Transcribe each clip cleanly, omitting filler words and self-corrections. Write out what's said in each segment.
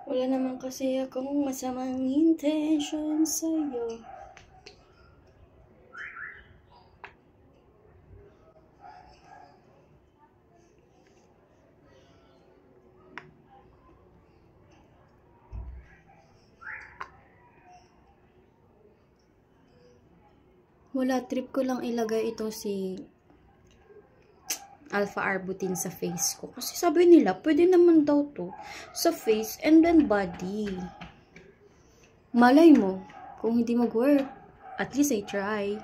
Wala naman kasi akong masamang intention sa'yo. Wala, trip ko lang ilagay ito si Alpha Arbutin sa face ko. Kasi sabi nila, pwede naman daw to sa face and then body. Malay mo, kung hindi mag-work, at least I try.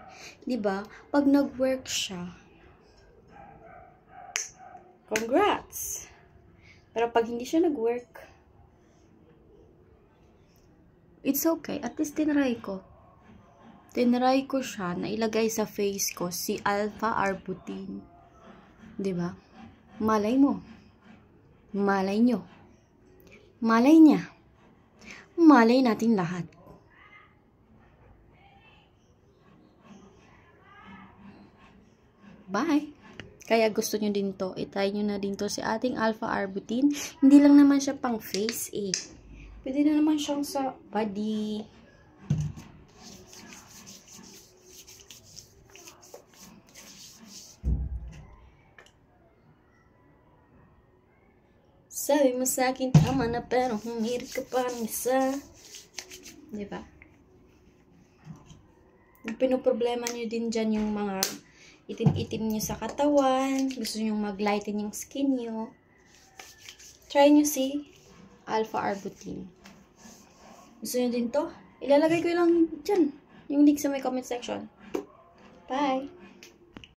Diba? Pag nag-work siya, congrats! Pero pag hindi siya nag-work, it's okay. At least tinry ko. Tinry ko siya na ilagay sa face ko si Alpha Arbutin. Diba? Malay mo. Malay nyo. Malay niya. Malay natin lahat. Bye! Kaya gusto nyo din to. I-try nyo na din to si ating Alpha Arbutin. Hindi lang naman siya pang face eh. Pwede na naman siyang sa body. Sabi mo sa akin, tama na, pero humirit ka pa ng isa. Diba? Pinoproblema nyo din dyan yung mga itim-itim nyo sa katawan. Gusto nyo mag-lighten yung skin nyo. Try nyo si Alpha Arbutin. Gusto nyo din to? Ilalagay ko lang dyan. Yung link sa may comment section. Bye!